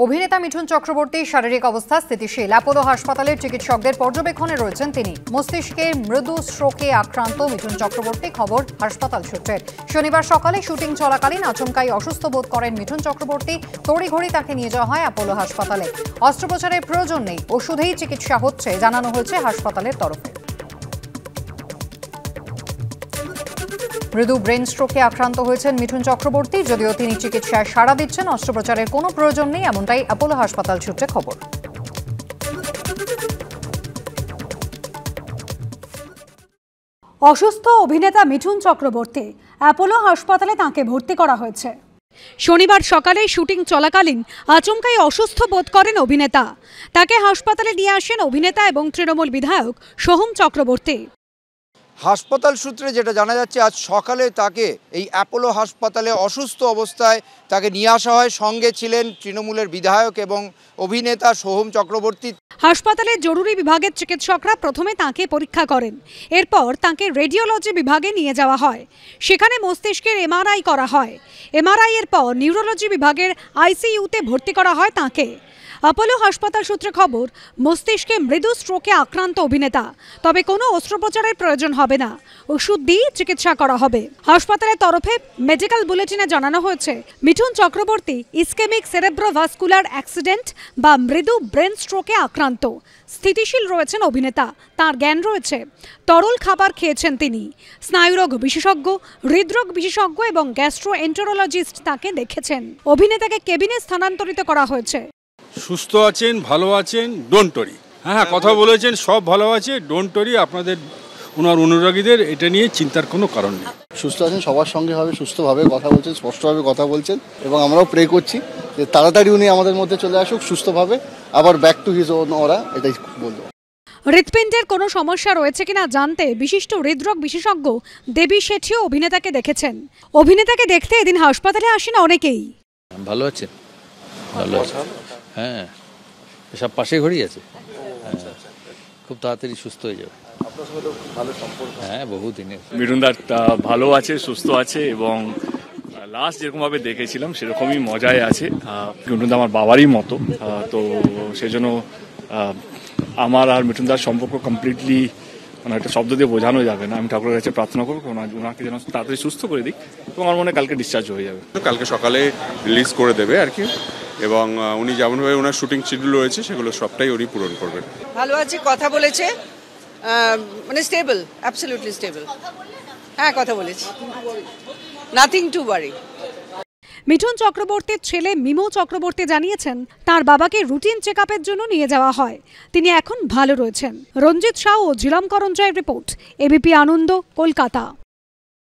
অভিনেতা মিঠুন চক্রবর্তীর শারীরিক অবস্থা স্থিতিশীল। অ্যাপোলো হাসপাতালের চিকিৎসকদের পর্যবেক্ষণে রয়েছেন তিনি। মস্তিষ্কে মৃদু স্ট্রোকে আক্রান্ত মিঠুন চক্রবর্তী, খবর হাসপাতাল সূত্রের। শনিবার সকালে শুটিং চলাকালীন আচমকাই অসুস্থ বোধ করেন মিঠুন চক্রবর্তী। তড়িঘড়ি তাকে নিয়ে যাওয়া হয় অ্যাপোলো হাসপাতালে। অস্ত্রোপচারের প্রয়োজন নেই, ওষুধেই চিকিৎসা হচ্ছে জানানো হয়েছে হাসপাতালের তরফে। মৃদু ব্রেন স্ট্রোকে আক্রান্ত হয়েছেন মিঠুন চক্রবর্তী। যদিও তিনি চিকিৎসায় সাড়া দিচ্ছেন, অস্ত্রোপচারের কোনো প্রয়োজন নেই, এমনটাই অ্যাপোলো হাসপাতাল সূত্রে খবর। অসুস্থ অভিনেতা মিঠুন চক্রবর্তী, অ্যাপোলো হাসপাতালে তাঁকে ভর্তি করা হয়েছে। শনিবার সকালে শুটিং চলাকালীন আচমকাই অসুস্থ বোধ করেন অভিনেতা। তাকে হাসপাতালে নিয়ে আসেন অভিনেতা এবং তৃণমূল বিধায়ক সোহম চক্রবর্তী। হাসপাতাল সূত্রে যেটা জানা যাচ্ছে, আজ সকালে তাকে এই অ্যাপোলো হাসপাতালে অসুস্থ অবস্থায় তাকে নিয়ে আসা হয়। সঙ্গে ছিলেন তৃণমূলের বিধায়ক এবং অভিনেতা সোহম চক্রবর্তী। হাসপাতালের জরুরি বিভাগের চিকিৎসকরা প্রথমে তাঁকে পরীক্ষা করেন। এরপর তাঁকে রেডিওলজি বিভাগে নিয়ে যাওয়া হয়। সেখানে মস্তিষ্কের এমআরআই করা হয়। এমআরআই এর পর নিউরোলজি বিভাগের আইসিইউতে ভর্তি করা হয় তাঁকে। অ্যাপোলো হাসপাতাল সূত্রে খবর, মস্তিষ্কে মৃদু স্ট্রোকে আক্রান্ত অভিনেতা, তবে কোনো অস্ত্রোপচারের প্রয়োজন হবে না, ওষুধ দিয়ে চিকিৎসা করা হবে। হাসপাতালের তরফে মেডিকেল বুলেটিনে জানানো হয়েছে, মিঠুন চক্রবর্তী ইসকেমিক সেরেব্রোভাস্কুলার অ্যাক্সিডেন্ট বা মৃদু ব্রেন স্ট্রোকে আক্রান্ত। স্থিতিশীল রয়েছেন অভিনেতা, তার জ্ঞান রয়েছে। তরল খাবার খেয়েছেন তিনি। স্নায়ুরোগ বিশেষজ্ঞ, হৃদরোগ বিশেষজ্ঞ এবং গ্যাস্ট্রোএন্টেরোলজিস্ট তাকে দেখেছেন। অভিনেতাকে কেবিনে স্থানান্তরিত করা হয়েছে। সুস্থ আছেন, ভালো আছেন, ডোন্ট ওয়ারি। হ্যাঁ, কথা বলেছেন, সব ভালো আছে, ডোন্ট ওয়ারি। আপনাদের ওনার অনুরাগীদের এটা নিয়ে চিন্তার কোনো কারণ নেই। সুস্থ আছেন, সবার সঙ্গে ভাবে সুস্থভাবে কথা বলছেন, স্পষ্টভাবে কথা বলছেন এবং আমরাও প্রে করছি যে তাড়াতাড়ি উনি আমাদের মধ্যে চলে আসুক সুস্থভাবে, আবার ব্যাক টু হিজ ওন ওরা, এটাই বলবো। হৃৎপিণ্ডের কোনো সমস্যা রয়েছে কিনা জানতে বিশিষ্ট হৃদরোগ বিশেষজ্ঞ দেবী শেঠিও অভিনেতাকে দেখেছেন। অভিনেতাকে দেখতে এদিন হাসপাতালে আসেন অনেকেই। ভালো আছেন? ভালো আছে, হ্যাঁ, সব পাশে ঘড়ি আছে, খুব তাড়াতাড়ি সুস্থ হয়ে যাবে। হ্যাঁ, বহুদিনের। মিঠুনদা ভালো আছে, সুস্থ আছে এবং লাস্ট যেরকমভাবে দেখেছিলাম সেরকমই মজায় আছে। মিঠুনদা আমার বাবারই মতো, তো সেজন্য আমার আর মিঠুনদার সম্পর্ক কমপ্লিটলি মানে একটা শব্দ দিয়ে বোঝানো যাবে না। আমি ঠাকুরের কাছে প্রার্থনা করবো ওনাকে যেন তাড়াতাড়ি সুস্থ করে দিক এবং আমার মনে কালকে ডিসচার্জ হয়ে যাবে। কালকে সকালে রিলিজ করে দেবে আর কি, এবং উনি যেমনভাবে ওনার শুটিং শিডিউল রয়েছে সেগুলো সবটাই উনি পূরণ করবেন। ভালো আছে, কথা বলেছে, মানে স্টেবল, অ্যাবসলিউটলি স্টেবল। হ্যাঁ, কথা বলেছি, নাথিং টু ওয়ারি। মিঠুন চক্রবর্তীর ছেলে মিমো চক্রবর্তী জানিয়েছেন, তার বাবাকে রুটিন চেকআপের জন্য নিয়ে যাওয়া হয়। তিনি এখন ভালো রয়েছেন। রঞ্জিত শাহ ও ঝিলম করঞ্জয়ের রিপোর্ট, এবিপি আনন্দ, কলকাতা।